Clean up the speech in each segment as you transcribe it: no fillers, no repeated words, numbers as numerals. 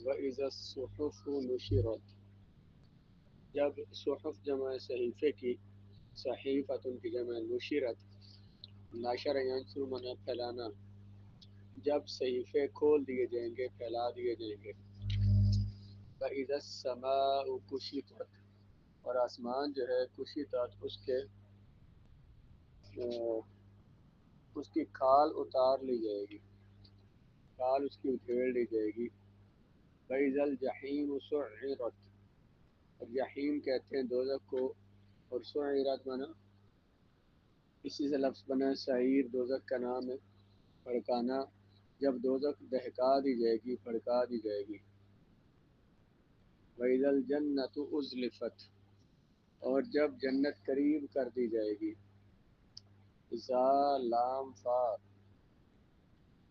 وَإِذَا الصُّحُفُ نُشِرَتْ، جب صحف جمع صحیفے کی، صحیفۃ کی جمع نشرت، ناشر ینشر معنی پھیلانا، جب صحیفے کھول دیے جائیں گے، پھیلا دیے جائیں گے۔ وَإِذَا السَّمَاءُ كُشِطَتْ، اور آسمان جو ہے کشطت، اس کی کھال اتار لی جائے گی، کھال اس کی ادھیڑ لی جائے گی۔ وَإِذَا الْجَحِيمُ سُعِّرَتْ، اور جحیم کہتے ہیں دوزخ کو، اور سعیرت مانا اسی سے لفظ بنا سعیر، دوزخ کا نام ہے، بھڑکانا، جب دوزخ دہکا دی جائے گی، بھڑکا دی جائے گی۔ وَإِذَا الْجَنَّةُ أُزْلِفَتْ، اور جب جنت قریب کر دی جائے گی۔ اذا لام فا،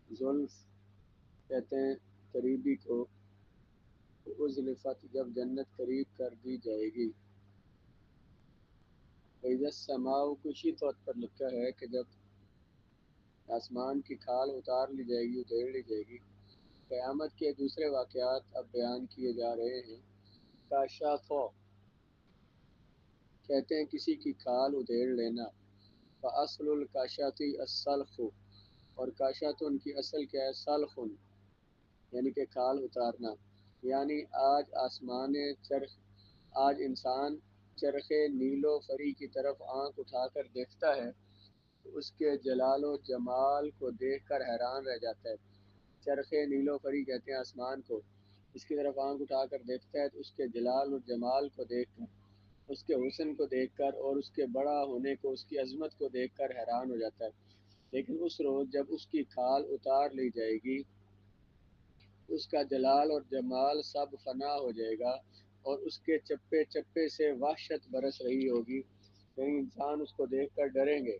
زلف کہتے ہیں قریبی کو، ازلفت جب جنت قریب کر دی جائے گی۔ وَإِذَا السَّمَاءُ كُشِطَتْ پر لکھا ہے کہ جب آسمان کی کھال اتار لی جائے گی، ادھیڑ لی جائے گی۔ قیامت کے دوسرے واقعات اب بیان کیے جا رہے ہیں۔ کاشف کہتے ہیں کسی کی کھال ادھیڑ لینا۔ فَأَصْلُ الْكَاشَةِ السَّلْخُ، اور کاشات ان کی اصل کیا ہے؟ سلخن، یعنی کہ کھال اتارنا۔ یعنی آج انسان چرخ نیل و فری کی طرف آنکھ اٹھا کر دیکھتا ہے تو اس کے جلال و جمال کو دیکھ کر حیران رہ جاتا ہے۔ چرخ نیل و فری کہتے ہیں آسمان کو، اس کی طرف آنکھ اٹھا کر دیکھتا ہے تو اس کے جلال و جمال کو دیکھ کر، اس کے حسن کو دیکھ کر، اور اس کے بڑا ہونے کو، اس کی عظمت کو دیکھ کر حیران ہو جاتا ہے۔ لیکن اس روز جب اس کی کھال اتار لی جائے گی، اس کا جلال اور جمال سب فنا ہو جائے گا، اور اس کے چپے چپے سے وحشت برس رہی ہوگی، کہیں انسان اس کو دیکھ کر ڈریں گے۔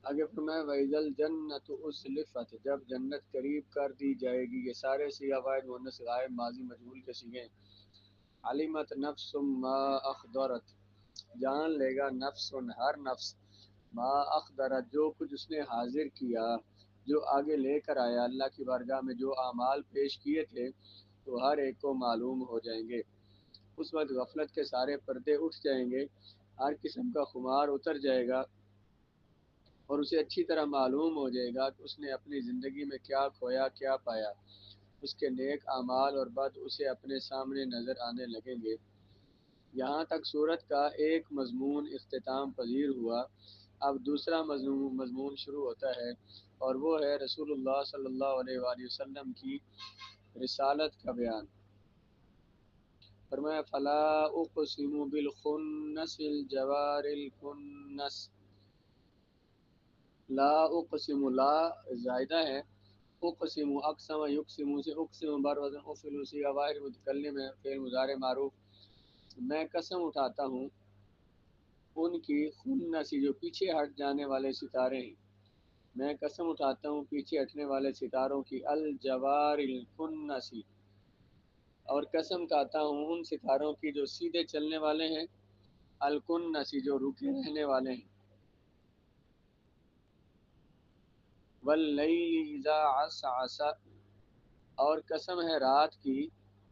آگے فرمایا وَإِذَا الْجَنَّةُ أُزْلِفَتْ، جب جنت قریب کر دی جائے گی۔ یہ سارے صیغہ واحد مؤنث غائب ماضی مجہول کے صیغے ہیں۔ علمت نفس ما اخضرت، جان لے گا نفس، ہر نفس، ما اخضرت جو کچھ اس نے حاضر کیا، جو آگے لے کر آیا اللہ کی بارگاہ میں، جو اعمال پیش کیے تھے تو ہر ایک کو معلوم ہو جائیں گے۔ اس وقت غفلت کے سارے پردے اٹھ جائیں گے، ہر قسم کا خمار اتر جائے گا، اور اسے اچھی طرح معلوم ہو جائے گا کہ اس نے اپنی زندگی میں کیا کھویا، کیا پایا۔ اس کے نیک اعمال اور بد اسے اپنے سامنے نظر آنے لگیں گے۔ یہاں تک سورت کا ایک مضمون اختتام پذیر ہوا۔ اب دوسرا مضمون شروع ہوتا ہے، اور وہ ہے رسول اللہ صلی اللہ علیہ وآلہ وسلم کی رسالت کا بیان۔ فرمایا فلا اقسم بالخنس الجوار الکنس، لا اقسم، لا زائدہ ہے، اقسم اقسم یقسم سے اقسم بر وزن افعل سی واحد متکلم ہے، فعل مضارع معروف۔ میں قسم اٹھاتا ہوں ان کی خنسی، جو پیچھے ہٹ جانے والے ستارے ہیں، میں قسم اٹھاتا ہوں پیچھے ہٹنے والے ستاروں کی، الجوار الکنسی، اور قسم کھاتا ہوں ان ستاروں کی جو سیدھے چلنے والے ہیں، الکنسی جو رکے رہنے والے ہیں، واللیل اذا عسعس، اور قسم ہے رات کی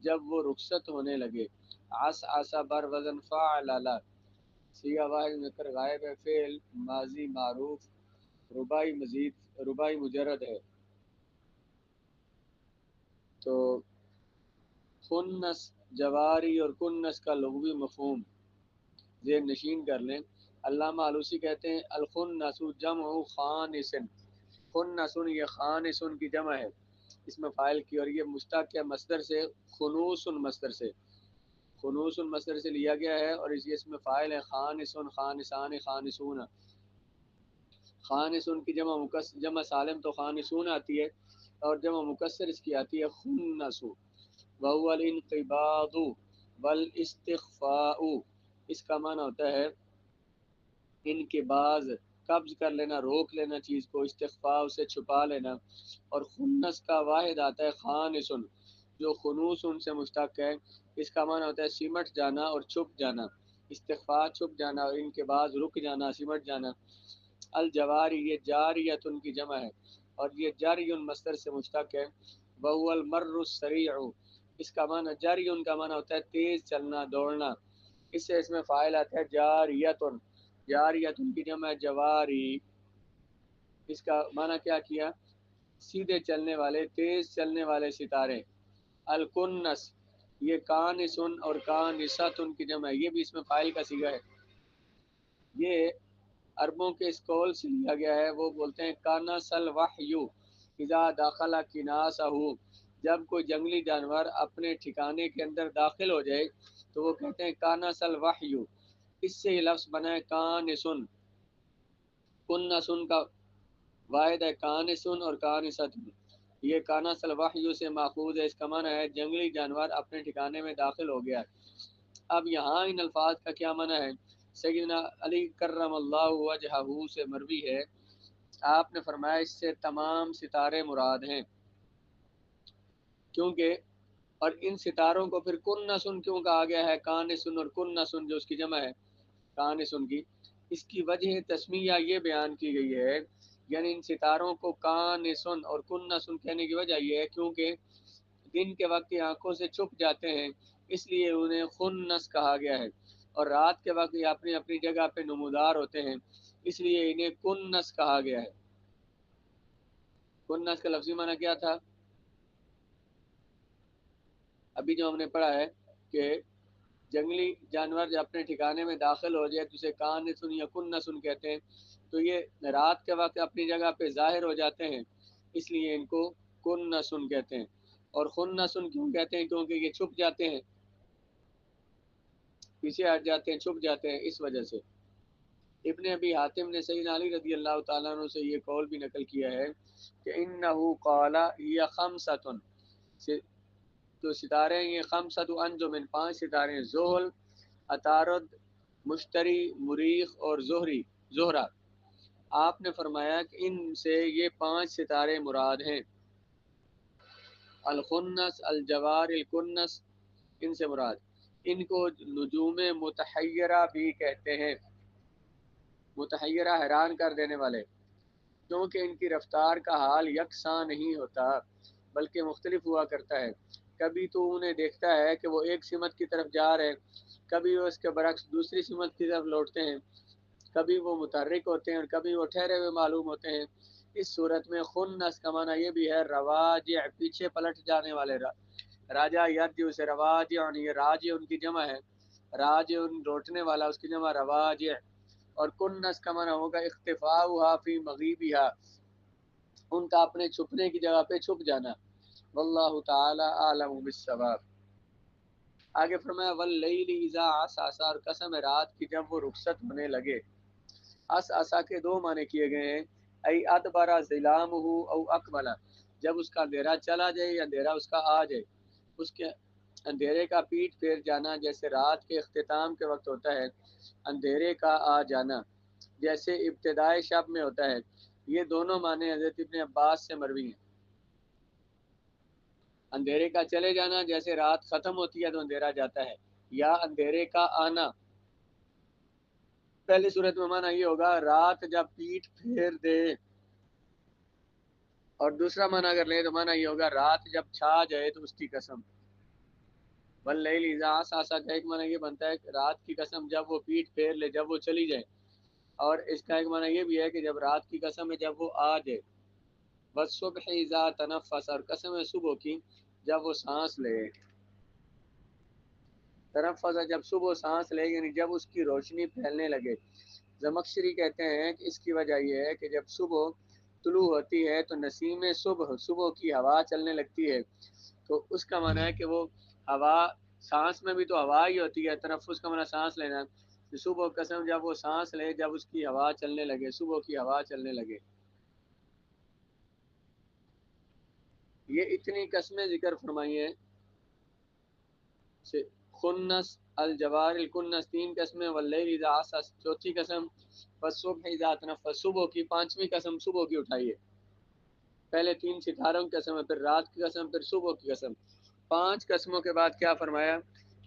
جب وہ رخصت ہونے لگے، عسعس بر وزن فعلل، صیغہ واحد مذکر غائب ہے، فعل ماضی معروف، رباعی مجرد ہے۔ تو خنس جواری اور کنس کا لغوی مفہوم ذہن نشین کر لیں۔ علامہ آلوسی کہتے ہیں الخنس جمع خانس، خنس یہ خانس کی جمع ہے اس میں فاعل کی، اور یہ مشتق ہے مصدر سے، خنوس مصدر سے، خنوس مصدر سے لیا گیا ہے، اور اس میں فاعل ہے خانس، خانسان، خانسون۔ خانسون کی جمع سالم تو خانسون آتی ہے، اور جمع مکسر اس کی آتی ہے خنس، وهو الانقباض والاستخفاء، اس کا معنی ہوتا ہے انقباض، قبض کر لینا، روک لینا چیز کو، استخفاء اسے چھپا لینا۔ اور خنس کا واحد آتا ہے خانسن، جو خنوس ان سے مشتق ہے، اس کا معنی ہوتا ہے سمٹ جانا اور چھپ جانا۔ استخفا چھپ جانا اور ان کے بعد رک جانا سمٹ جانا۔ الجواری یہ جاریتن کی جمع ہے اور یہ جاریون مصدر سے مشتق ہے۔ وهو المر السریع، اس کا معنی جاریون کا معنی ہوتا ہے تیز چلنا دوڑنا، اس سے اس میں فاعل آتا ہے جاریتن، جاریتن کی جمع ہے جواری، اس کا معنی کیا کیا؟ سیدھے چلنے والے تیز چلنے والے ستارے۔ الکنس یہ کانسن اور کانساتن کی جمع ہے، یہ بھی اس میں فاعل کا صیغہ ہے۔ یہ عربوں کے اس قول سے لیا گیا ہے، وہ بولتے ہیں کانس الوحی اذا داخل کناسہ، جب کوئی جنگلی جانور اپنے ٹھکانے کے اندر داخل ہو جائے تو وہ کہتے ہیں کانس الوحی، اس سے یہ لفظ بنا ہے کانسن۔ کنسن کا واحد ہے کانسن اور کانستن، یہ کانس الوحی سے ماخوذ ہے، اس کا معنی ہے جنگلی جانور اپنے ٹھکانے میں داخل ہو گیا۔ اب یہاں ان الفاظ کا کیا معنی ہے؟ سیدنا علی کرم اللہ وجہہ سے مروی ہے، آپ نے فرمایا اس سے تمام ستارے مراد ہیں، کیونکہ اور ان ستاروں کو پھر کنسن کیوں کہا گیا ہے؟ کانسن اور کنسن جو اس کی جمع ہے کانسن کی، اس کی وجہ تسمیہ یہ بیان کی گئی ہے، یعنی ان ستاروں کو کانسن اور کنسن کہنے کی وجہ یہ ہے کیونکہ دن کے وقت یہ آنکھوں سے چھپ جاتے ہیں، اس لیے انہیں خنس کہا گیا ہے، اور رات کے وقت یہ اپنی اپنی جگہ پہ نمودار ہوتے ہیں، اس لیے انہیں کنس کہا گیا ہے۔ کنس کا لفظی معنی کیا تھا؟ ابھی جو ہم نے پڑھا ہے کہ جنگلی جانور جب اپنے ٹھکانے میں داخل ہو جائے تو اسے کانسن یا کنسن کہتے ہیں، تو یہ رات کے وقت اپنی جگہ پہ ظاہر ہو جاتے ہیں، اس لیے ان کو کنسن کہتے ہیں۔ اور خنسن کیوں کہتے ہیں؟ کیونکہ یہ چھپ جاتے ہیں، پیچھے ہٹ جاتے ہیں، چھپ جاتے ہیں، اس وجہ سے۔ ابن ابی حاتم نے سیدنا علی رضی اللہ تعالیٰ عنہ سے یہ قول بھی نقل کیا ہے کہ انہو قال ہی خمسۃ، جو ستارے ہیں یہ خمسۃ انجم، 5 ستارے ہیں، زحل، عطارد، مشتری، مریخ اور زہرہ۔ آپ نے فرمایا کہ ان سے یہ 5 ستارے مراد ہیں، الخنس، الجوار، الکنس، ان سے مراد۔ ان کو نجوم متحیرہ بھی کہتے ہیں، متحیرہ حیران کر دینے والے، کیونکہ ان کی رفتار کا حال یکساں نہیں ہوتا بلکہ مختلف ہوا کرتا ہے۔ کبھی تو انہیں دیکھتا ہے کہ وہ ایک سمت کی طرف جا رہے، کبھی وہ اس کے برعکس دوسری سمت کی طرف لوٹتے ہیں، کبھی وہ متحرک ہوتے ہیں اور کبھی وہ ٹھہرے ہوئے معلوم ہوتے ہیں۔ اس صورت میں خنس کا معنی یہ بھی ہے رواجع، پیچھے پلٹ جانے والے، راجہ یرجع سے رواجع، یہ راجع ان کی جمع ہے، راجع ان لوٹنے والا، اس کی جمع رواجع۔ اور کنس کا معنی ہوگا اختفاؤھا فی مغیبھا، ان کا اپنے چھپنے کی جگہ پہ چھپ جانا۔ واللہ تعالی اعلم بالصواب۔ آگے فرمایا واللیل اذا عسعس، اور قسم ہے رات کی جب وہ رخصت ہونے لگے۔ عسعس کے 2 معنی کیے گئے ہیں، ای ادبر ظلامہ او اقبل، جب اس کا اندھیرا چلا جائے یا اندھیرا اس کا آ جائے، اس کے اندھیرے کا پیٹ پھیر جانا جیسے رات کے اختتام کے وقت ہوتا ہے، اندھیرے کا آ جانا جیسے ابتدائے شب میں ہوتا ہے۔ یہ دونوں معنی حضرت ابن عباس سے مروی ہیں۔ اندھیرے کا چلے جانا جیسے رات ختم ہوتی ہے تو اندھیرا جاتا ہے، یا اندھیرے کا آنا۔ پہلی صورت میں معنی یہ ہوگا رات جب پیٹ پھیر دے، اور دوسرا معنی اگر لیں تو معنی یہ ہوگا رات جب چھا جائے تو اس کی قسم۔ واللیل اذا عسعس کا ایک معنی یہ بنتا ہے کہ رات کی قسم جب وہ پیٹ پھیر لے، جب وہ چلی جائے، اور اس کا ایک معنی یہ بھی ہے کہ جب رات کی قسم ہے جب وہ آ جائے۔ والصبح اذا تنفس، اور قسم ہے صبح کی جب وہ سانس لے۔ تنفس جب صبح سانس لے یعنی جب اس کی روشنی پھیلنے لگے۔ زمخشری کہتے ہیں کہ اس کی وجہ یہ ہے کہ جب صبح طلوع ہوتی ہے تو نسیم صبح کی ہوا چلنے لگتی ہے، تو اس کا معنی ہے کہ وہ ہوا، سانس میں بھی تو ہوا ہی ہوتی ہے، تنفس کا معنی سانس لینا، صبح قسم جب وہ سانس لے جب اس کی ہوا چلنے لگے، صبح کی ہوا چلنے لگے۔ یہ اتنی قسمیں ذکر فرمائی ہیں، خنس، الجوار، الکنس 3 قسمیں، واللیل اذا عسعس 4تھی قسم، والصبح اذا تنفس صبح کی 5ویں قسم صبح کی اٹھائیے۔ پہلے 3 ستاروں کی قسم ہے، پھر رات کی قسم، پھر صبح کی قسم۔ 5 قسموں کے بعد کیا فرمایا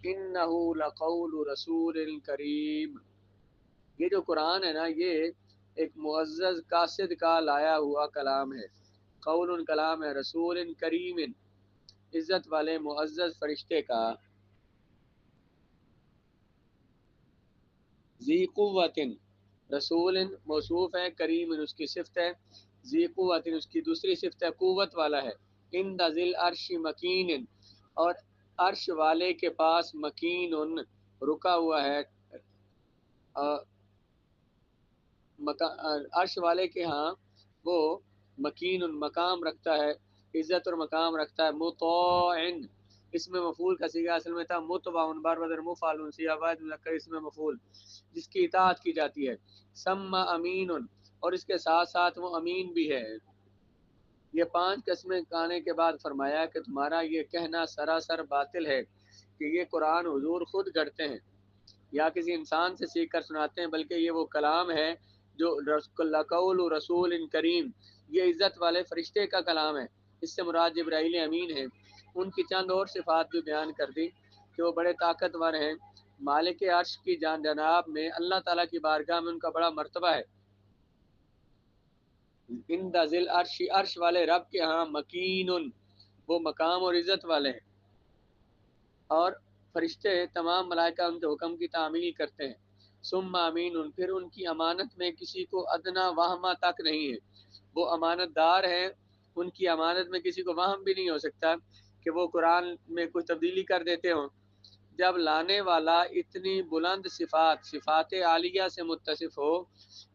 انہ لقول رسول کریم، یہ جو قرآن ہے نا یہ ایک معزز قاصد کا لایا ہوا کلام ہے، قول کلام ہے، رسول کریم عزت والے معزز فرشتے کا، ذی قوت رسول موصوف ہے، کریم اس کی صفت ہے، ذی قوت اس کی دوسری صفت ہے قوت والا ہے، عند ذی العرش مکین اور عرش والے کے پاس مکین رکا ہوا ہے، عرش والے کے ہاں وہ مکین مقام رکھتا ہے، عزت اور مقام رکھتا ہے، مطاع اس میں مفعول کا صیغہ اصل میں تھا متبع بار بدر مفعول صیغہ مذکر اس میں مفعول جس کی اطاعت کی جاتی ہے، سما امین اور اس کے ساتھ ساتھ وہ امین بھی ہے۔ یہ 5 قسمیں کہنے کے بعد فرمایا کہ تمہارا یہ کہنا سراسر باطل ہے کہ یہ قرآن حضور خود گھڑتے ہیں یا کسی انسان سے سیکھ کر سناتے ہیں، بلکہ یہ وہ کلام ہے جو لقول رسول کریم، یہ عزت والے فرشتے کا کلام ہے، اس سے مراد جبرائیل امین ہے۔ ان کی چند اور صفات بھی بیان کر دی کہ وہ بڑے طاقتور ہیں، مالک عرش کی جناب میں اللہ تعالیٰ کی بارگاہ میں ان کا بڑا مرتبہ ہے، عند ذی عرش عرش والے رب کے ہاں مکین وہ مقام اور عزت والے ہیں، اور فرشتے تمام ملائکہ ان کے حکم کی تعمیل کرتے ہیں، ثم امین پھر ان کی امانت میں کسی کو ادنا وہمہ تک نہیں ہے، وہ امانت دار ہیں، ان کی امانت میں کسی کو وہم بھی نہیں ہو سکتا کہ وہ قرآن میں کوئی تبدیلی کر دیتے ہوں۔ جب لانے والا اتنی بلند صفات عالیہ سے متصف ہو،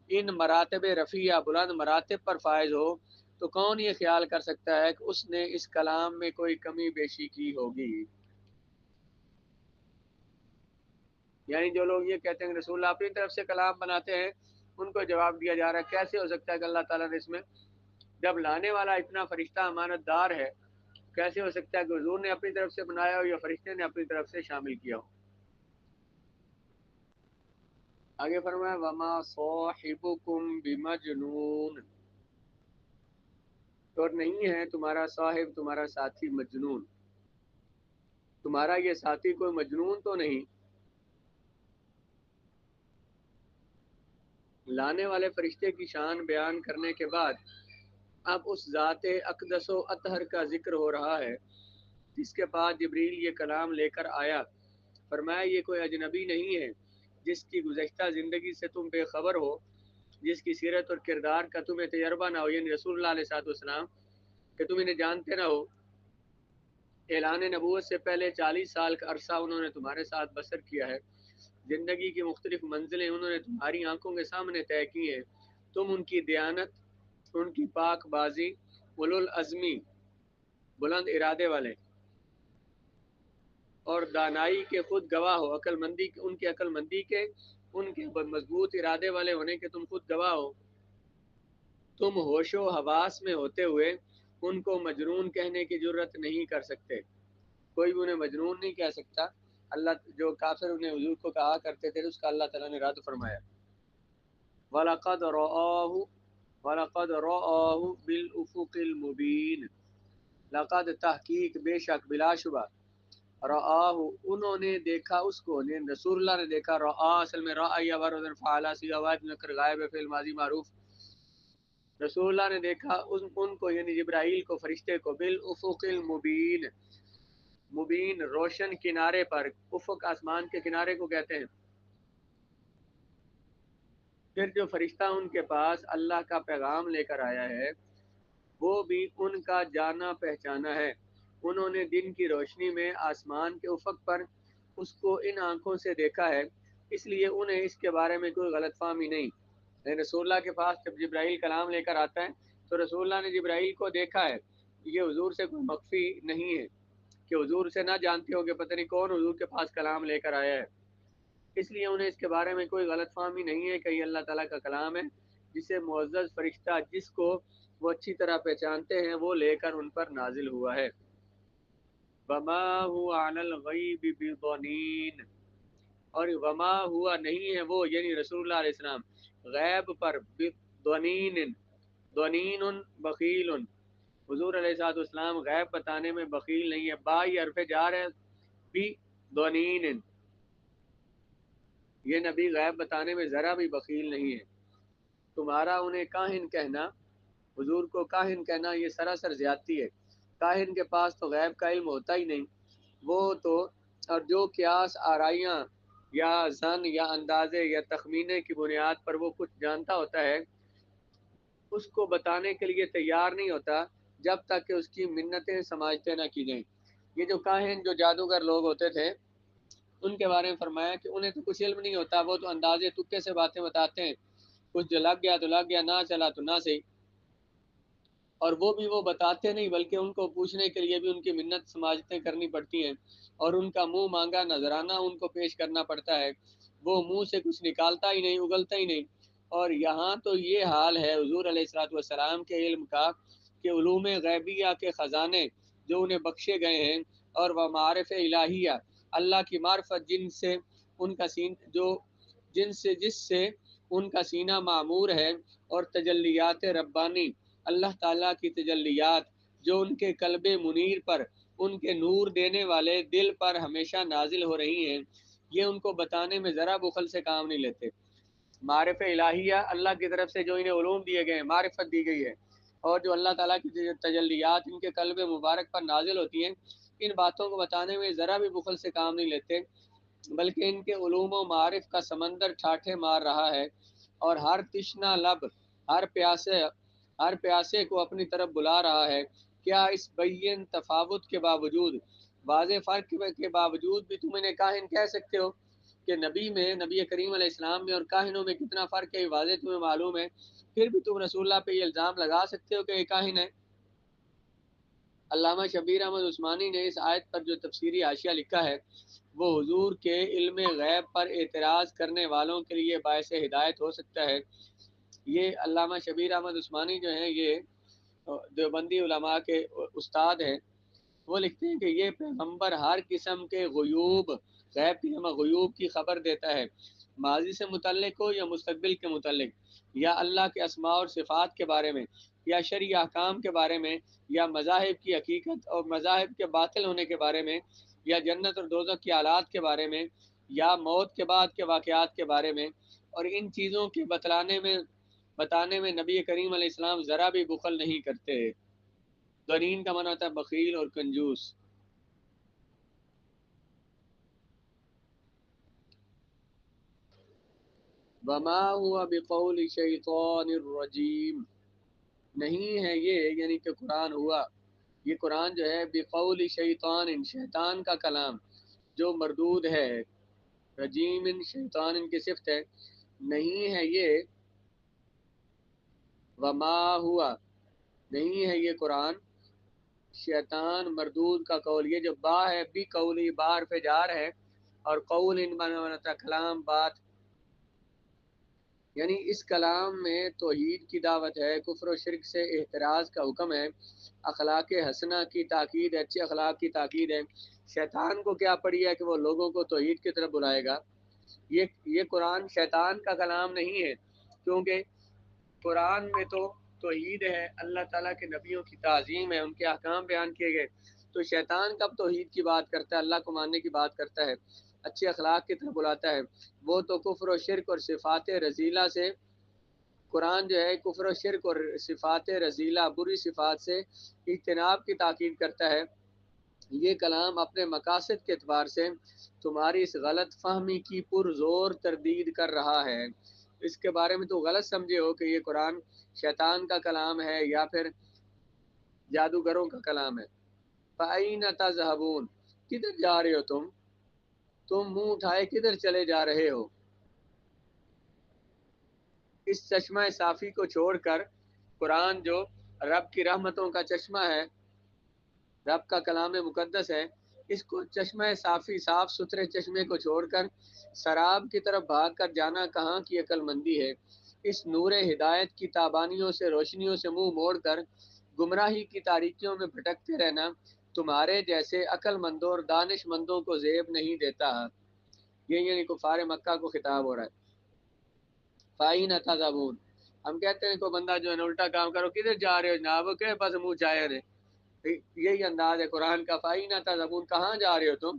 ان مراتب رفیع بلند مراتب پر فائز ہو، تو کون یہ خیال کر سکتا ہے کہ اس نے اس کلام میں کوئی کمی بیشی کی ہوگی؟ یعنی جو لوگ یہ کہتے ہیں کہ رسول اللہ اپنی طرف سے کلام بناتے ہیں، ان کو جواب دیا جا رہا ہے کیسے ہو سکتا ہے کہ اللہ تعالیٰ نے اس میں، جب لانے والا اتنا فرشتہ امانت دار ہے، کیسے ہو سکتا ہے کہ حضور نے اپنی طرف سے بنایا ہو یا فرشتے نے اپنی طرف سے شامل کیا ہو؟ آگے فرمایا وما صاحبکم بمجنون، اور نہیں ہے تمہارا صاحب تمہارا ساتھی مجنون، تمہارا یہ ساتھی کوئی مجنون تو نہیں۔ لانے والے فرشتے کی شان بیان کرنے کے بعد اب اس ذات اقدس و اطہر کا ذکر ہو رہا ہے جس کے بعد جبریل یہ کلام لے کر آیا، فرمایا یہ کوئی اجنبی نہیں ہے جس کی گزشتہ زندگی سے تم بے خبر ہو، جس کی سیرت اور کردار کا تمہیں تجربہ نہ ہو، یعنی رسول اللہ علیہ السلام کہ تم انہیں جانتے نہ ہو، اعلان نبوت سے پہلے 40 سال کا عرصہ انہوں نے تمہارے ساتھ بسر کیا ہے، زندگی کی مختلف منزلیں انہوں نے تمہاری آنکھوں کے سامنے طے کی ہیں، تم ان کی دیانت، ان کی پاک بازی، اولو العزمی بلند ارادے والے اور دانائی کے خود گواہ ہو، عقل مندی ان کی عقل مندی کے، ان کے مضبوط ارادے والے ہونے کے تم خود گواہ ہو، تم ہوش و حواس میں ہوتے ہوئے ان کو مجنون کہنے کی جرت نہیں کر سکتے، کوئی بھی انہیں مجنون نہیں کہہ سکتا۔ اللہ جو کافر انہیں حضور کو کہا کرتے تھے اس کا اللہ تعالیٰ نے رد فرمایا، وَلَقَدْ رَآهُ وَلَقَدْ رَآهُ بِالْأُفُقِ الْمُبِينِ، لقد تحقیق بے شک بلا شبہ، رآہ انہوں نے دیکھا اس کو، یعنی رسول اللہ نے دیکھا، رآ اصل میں رآ یا ورد فعلا صیغہ واحد مذکر غائب ہے، فعل ماضی معروف، رسول اللہ نے دیکھا ان کو یعنی جبرائیل کو، فرشتے کو، بالافق المبین، مبین روشن کنارے پر، افق آسمان کے کنارے کو کہتے ہیں۔ پھر جو فرشتہ ان کے پاس اللہ کا پیغام لے کر آیا ہے وہ بھی ان کا جانا پہچانا ہے، انہوں نے دن کی روشنی میں آسمان کے افق پر اس کو ان آنکھوں سے دیکھا ہے، اس لیے انہیں اس کے بارے میں کوئی غلط فہمی نہیں۔ رسول اللہ کے پاس جب جبرائیل کلام لے کر آتا ہے تو رسول اللہ نے جبرائیل کو دیکھا ہے، یہ حضور سے کوئی مخفی نہیں ہے کہ حضور سے نہ جانتے ہو کہ پتہ نہیں کون حضور کے پاس کلام لے کر آیا ہے، اس لیے انہیں اس کے بارے میں کوئی غلط فہمی نہیں ہے کہ یہ اللہ تعالیٰ کا کلام ہے جسے معزز فرشتہ جس کو وہ اچھی طرح پہچانتے ہیں وہ لے کر ان پر نازل ہوا ہے۔ وما هو علی الغیب بضنین، اور وما ہوا نہیں ہے وہ یعنی رسول اللہ علیہ السلام غیب پر بضنین، ضنین بخیل، حضور علیہ السلام غیب بتانے میں بخیل نہیں ہے، با یہ حرف جار ہے، بھی دونین، یہ نبی غیب بتانے میں ذرا بھی بخیل نہیں ہے۔ تمہارا انہیں کاہن کہنا، حضور کو کاہن کہنا، یہ سراسر زیادتی ہے۔ کاہن کے پاس تو غیب کا علم ہوتا ہی نہیں، وہ تو اور جو قیاس آرائیاں یا زن یا اندازے یا تخمینے کی بنیاد پر وہ کچھ جانتا ہوتا ہے، اس کو بتانے کے لیے تیار نہیں ہوتا جب تک کہ اس کی منتیں سماجتیں نہ کی جائیں۔ یہ جو کاہن، جو جادوگر لوگ ہوتے تھے، ان کے بارے میں فرمایا کہ انہیں تو کچھ علم نہیں ہوتا، وہ تو اندازے تکے سے باتیں بتاتے ہیں، کچھ جو لگ گیا تو لگ گیا، نہ چلا تو نہ صحیح، اور وہ بھی وہ بتاتے نہیں بلکہ ان کو پوچھنے کے لیے بھی ان کی منت سماجتیں کرنی پڑتی ہیں، اور ان کا منہ مانگا نذرانہ ان کو پیش کرنا پڑتا ہے، وہ منہ سے کچھ نکالتا ہی نہیں، اگلتا ہی نہیں۔ اور یہاں تو یہ حال ہے حضور علیہ الصلوۃ والسلام کے علم کا کہ علوم غیبیہ کے خزانے جو انہیں بخشے گئے ہیں، اور وہ معارف الہیہ، اللہ کی معرفت جن سے ان کا جس سے ان کا سینہ معمور ہے، اور تجلیات ربانی، اللہ تعالیٰ کی تجلیات جو ان کے قلب منیر پر، ان کے نور دینے والے دل پر ہمیشہ نازل ہو رہی ہیں، یہ ان کو بتانے میں ذرا بخل سے کام نہیں لیتے۔ معرف الہیہ، اللہ کی طرف سے جو انہیں علوم دیے گئے ہیں، معرفت دی گئی ہے، اور جو اللہ تعالیٰ کی تجلیات ان کے قلب مبارک پر نازل ہوتی ہیں، ان باتوں کو بتانے میں ذرا بھی بخل سے کام نہیں لیتے، بلکہ ان کے علوم و معارف کا سمندر ٹھاٹھے مار رہا ہے، اور ہر تشنہ لب، ہر پیاسے کو اپنی طرف بلا رہا ہے۔ کیا اس بین تفاوت کے باوجود، واضح فرق کے باوجود بھی تم انہیں کاہن کہہ سکتے ہو؟ کہ نبی کریم علیہ السلام میں اور کاہنوں میں کتنا فرق ہے، واضح تمہیں معلوم ہے، پھر بھی تم رسول اللہ پہ یہ الزام لگا سکتے ہو کہ یہ کاہن ہے؟ علامہ شبیر احمد عثمانی نے اس آیت پر جو تفسیری حاشیہ لکھا ہے، وہ حضور کے علم غیب پر اعتراض کرنے والوں کے لیے باعث ہدایت ہو سکتا ہے۔ یہ علامہ شبیر احمد عثمانی جو ہیں، یہ دیوبندی علماء کے استاد ہیں، وہ لکھتے ہیں کہ یہ پیغمبر ہر قسم کے غیب کی غیوب کی خبر دیتا ہے، ماضی سے متعلق ہو یا مستقبل کے متعلق، یا اللہ کے اسماء اور صفات کے بارے میں، یا شرعی احکام کے بارے میں، یا مذاہب کی حقیقت اور مذاہب کے باطل ہونے کے بارے میں، یا جنت اور دوزخ کی حالات کے بارے میں، یا موت کے بعد کے واقعات کے بارے میں، اور ان چیزوں کے بتانے میں نبی کریم علیہ السلام ذرا بھی بخل نہیں کرتے۔ دونین کا معنی ہوتا ہے بخیل اور کنجوس۔ وما ہوا بقول شیطان الرجیم، نہیں ہے یہ، یعنی کہ قرآن ہوا، یہ قرآن جو ہے بقول شیطان، شیطان کا کلام جو مردود ہے، رجیم شیطان ان کی صفت ہے، نہیں ہے یہ، وما ہوا، نہیں ہے یہ قرآن، شیطان مردود کا قول، یہ جو با ہے بھی قولی، بار پہ جار ہے، اور قول ان بناتا کلام، بات، یعنی اس کلام میں توحید کی دعوت ہے، کفر و شرک سے احتراز کا حکم ہے، اخلاق حسنہ کی تاکید ہے، اچھے اخلاق کی تاکید ہے۔ شیطان کو کیا پڑی ہے کہ وہ لوگوں کو توحید کی طرف بلائے گا؟ یہ قرآن شیطان کا کلام نہیں ہے، کیونکہ قرآن میں تو توحید ہے، اللہ تعالیٰ کے نبیوں کی تعظیم ہے، ان کے احکام بیان کیے گئے، تو شیطان کب توحید کی بات کرتا ہے، اللہ کو ماننے کی بات کرتا ہے، اچھے اخلاق کی طرف بلاتا ہے؟ وہ تو کفر و شرک اور صفات رذیلہ سے، قرآن جو ہے کفر و شرک اور صفات رذیلہ، بری صفات سے اجتناب کی تاکید کرتا ہے۔ یہ کلام اپنے مقاصد کے اعتبار سے تمہاری اس غلط فہمی کی پرزور تردید کر رہا ہے۔ اس کے بارے میں تو غلط سمجھے ہو کہ یہ قرآن شیطان کا کلام ہے یا پھر جادوگروں کا کلام ہے۔ فَأَيْنَ تَذْهَبُونَ، کدھر جا رہے ہو تم منہ اٹھائے کدھر چلے جا رہے ہو؟ اس چشمہ صافی کو چھوڑ کر، قرآن جو رب کی رحمتوں کا چشمہ ہے، رب کا کلام مقدس ہے، اس کو چشمہ صافی، صاف ستھرے چشمے کو چھوڑ کر سراب کی طرف بھاگ کر جانا کہاں کی عقل مندی ہے؟ اس نور ہدایت کی تابانیوں سے، روشنیوں سے منہ موڑ کر گمراہی کی تاریکیوں میں بھٹکتے رہنا تمہارے جیسے عقل مندوں اور دانش مندوں کو زیب نہیں دیتا۔ یہ یعنی کفار مکہ کو خطاب ہو رہا ہے۔ فَأَيْنَ تَذْهَبُونَ، ہم کہتے ہیں کوئی بندہ جو ہے الٹا کام کرو، کدھر جا رہے ہو جناب؟ وہ کہ بس منہ چاہے رہے، یہی انداز ہے قرآن کا۔ فَأَيْنَ تَذْهَبُونَ، کہاں جا رہے ہو تم؟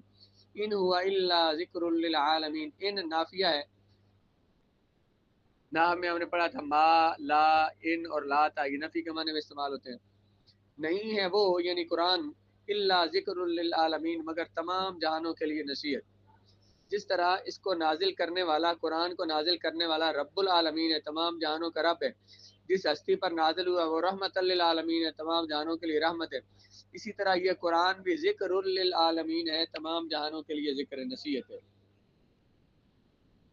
ان ہوا الا ذکر للعالمین، ان نافیہ ہے، نحو میں ہم نے پڑھا تھا ما لا ان اور لا تا، یہ نفی کے معنی میں استعمال ہوتے ہیں. نہیں ہے وہ یعنی قرآن الا ذکر للعالمین مگر تمام جہانوں کے لیے نصیحت. جس طرح اس کو نازل کرنے والا، قرآن کو نازل کرنے والا رب العالمین ہے، تمام جہانوں کا رب ہے. جس ہستی پر نازل ہوا وہ رحمت للعالمین ہے، تمام جہانوں کے لیے رحمت ہے. اسی طرح یہ قرآن بھی ذکر للعالمین ہے، تمام جہانوں کے لیے ذکر نصیحت ہے.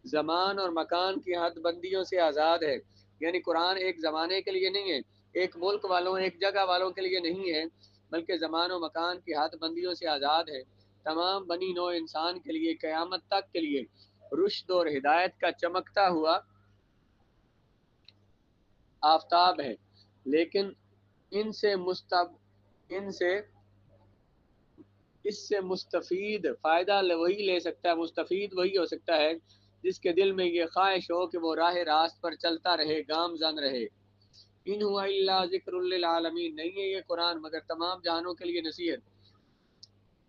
زمان اور مکان کی حد بندیوں سے آزاد ہے، یعنی قرآن ایک زمانے کے لیے نہیں ہے، ایک ملک والوں، ایک جگہ والوں کے لیے نہیں ہے، بلکہ زمان و مکان کی حد بندیوں سے آزاد ہے. تمام بنی نوع انسان کے لیے قیامت تک کے لیے رشد اور ہدایت کا چمکتا ہوا آفتاب ہے. لیکن ان سے اس سے مستفید فائدہ وہی لے سکتا ہے، مستفید وہی ہو سکتا ہے جس کے دل میں یہ خواہش ہو کہ وہ راہ راست پر چلتا رہے، گامزن رہے. ان ہوا الا ذکر للعالمین، نہیں ہے یہ قرآن مگر تمام جہانوں کے لیے نصیحت.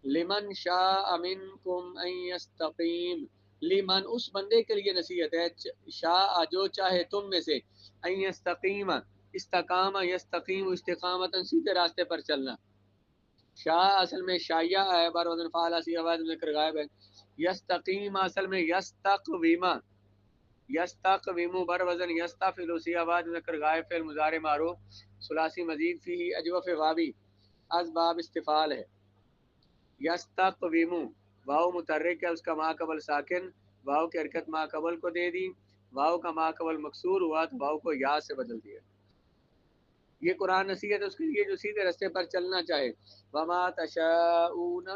لمن شاء منکم ان یستقیم، لمن اس بندے کے لیے نصیحت ہے، شاء جو چاہے تم میں سے، ان یستقیم استقام یستقیم استقامتا سیدھے راستے پر چلنا. شاء اصل میں شایع ہے، بر وزن فعل سی آواز ذکر غائب ہے. یستقیم اصل میں یستقویم، یستقویم بر وزن یستفعل سی آواز ذکر غائب فعل مضارع معروف ثلاثی مزید فی اجوف واوی از باب استفعال ہے. یستقویم واو متحرک ہے، اس کا ما قبل ساکن، واو کی حرکت ما قبل کو دے دی، واو کا ما قبل مکسور ہوا تو واو کو یا سے بدل دیا. یہ قرآن نصیحت ہے اس کے لیے جو سیدھے راستے پر چلنا چاہے. وما تشاءون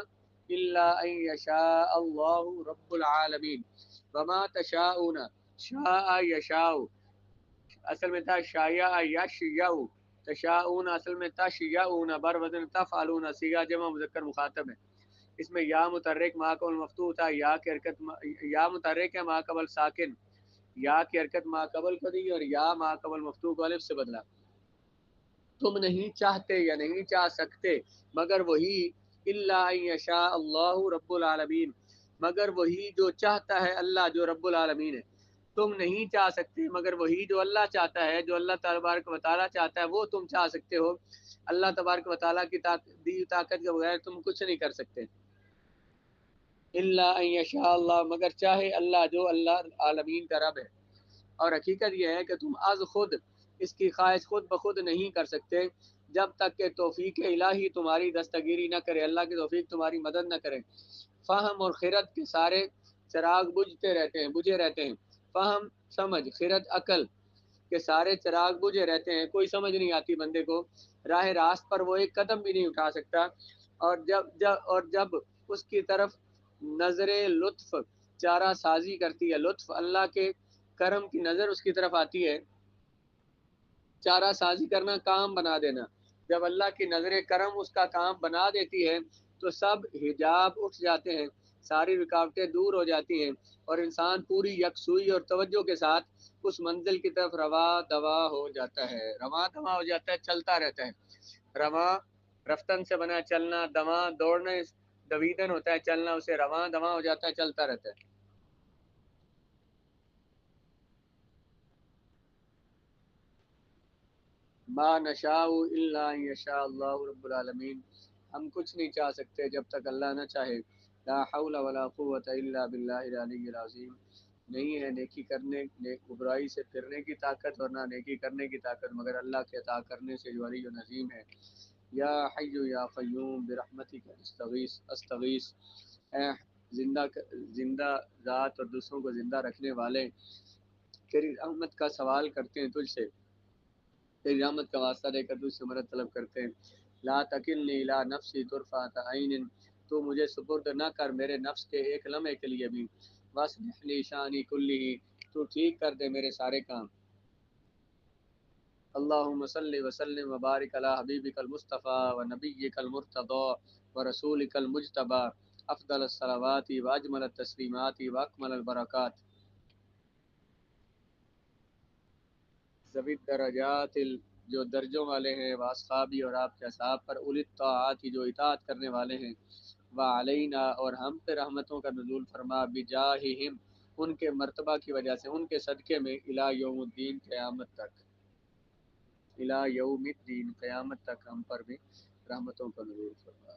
الا ان یشاء اللہ رب العالمین. وما تشاءون، شاء یشاء اصل میں تھا شایع یشیع، تشاءون اصل میں تشیعون بر وزن تفعلون، صیغہ جمع مذکر مخاطب ہے. اس میں یا متحرک ما قبل مفتوح تھا، یا کی حرکت یا متحرک ہے ما قبل ساکن، یا کی حرکت ما قبل کو دی اور یا ما قبل مفتوح کو الف سے بدلا. تم نہیں چاہتے یا نہیں چاہ سکتے مگر وہی، الا ان یشاء اللہ رب العالمین مگر وہی جو چاہتا ہے اللہ جو رب العالمین ہے. تم نہیں چاہ سکتے مگر وہی جو اللہ چاہتا ہے، جو اللہ تبارک و تعالیٰ چاہتا ہے وہ تم چاہ سکتے ہو. اللہ تبارک و تعالیٰ کی دی طاقت کے بغیر تم کچھ نہیں کر سکتے. الا ان یشاء اللہ مگر چاہے اللہ جو اللہ عالمین کا رب ہے. اور حقیقت یہ ہے کہ تم از خود اس کی خواہش خود بخود نہیں کر سکتے جب تک کہ توفیق الہی تمہاری دستگیری نہ کرے، اللہ کی توفیق تمہاری مدد نہ کرے. فہم اور خرد کے سارے چراغ بجھے رہتے ہیں. فہم سمجھ، خرد عقل کے سارے چراغ بجھے رہتے ہیں، کوئی سمجھ نہیں آتی بندے کو، راہ راست پر وہ ایک قدم بھی نہیں اٹھا سکتا. اور جب اس کی طرف نظر لطف چارہ سازی کرتی ہے، لطف اللہ کے کرم کی نظر اس کی طرف آتی ہے، چارہ سازی کرنا کام بنا دینا، جب اللہ کی نظر کرم اس کا کام بنا دیتی ہے تو سب حجاب اٹھ جاتے ہیں، ساری رکاوٹیں دور ہو جاتی ہیں اور انسان پوری یکسوئی اور توجہ کے ساتھ اس منزل کی طرف رواں دواں ہو جاتا ہے. رواں دواں ہو جاتا ہے، چلتا رہتا ہے. رواں رفتن سے بنا چلنا، دواں دوڑنے دویدن ہوتا ہے چلنا، اسے رواں دواں ہو جاتا ہے، چلتا رہتا ہے. ما نشاء الا ان یشاء اللہ رب العالمین، ہم کچھ نہیں چاہ سکتے جب تک اللہ نہ چاہے. لا حول ولا قوت الا باللہ العلی العظیم، نہیں ہے نیکی کرنے برائی سے پھرنے کی طاقت اور نہ نیکی کرنے کی طاقت مگر اللہ کے عطا کرنے سے جو علی و نظیم ہے. یا حی یا قیوم برحمتک استغیث، اے زندہ ذات اور دوسروں کو زندہ رکھنے والے، تیری رحمت کا سوال کرتے ہیں تجھ سے، تیری رحمت کا واسطہ دے کر تجھ سے مدد طلب کرتے ہیں. لا تکلنی الی نفسی طرفۃ عین، تو مجھے سپرد نہ کر میرے نفس کے ایک لمحے کے لیے بھی. واصلح لی شانی کلہ، تو ٹھیک کر دے میرے سارے کام. اللہم صلی وسلم وبارک علی حبیبک المصطفیٰ و نبیک المرتضی و رسولک المجتبی، افضل الصلوات و اجمل التسلیمات و اکمل البرکات. ذوی درجات جو درجوں والے ہیں، واصحابی اور آپ کے اصحاب پر، اولی الطاعات جو اطاعت کرنے والے ہیں، وعلینا اور ہم پہ رحمتوں کا نزول فرما بجاہہم ان کے مرتبہ کی وجہ سے، ان کے صدقے میں، الی یوم الدین قیامت تک، الی یوم الدین قیامت تک ہم پر بھی رحمتوں کا نزول فرما۔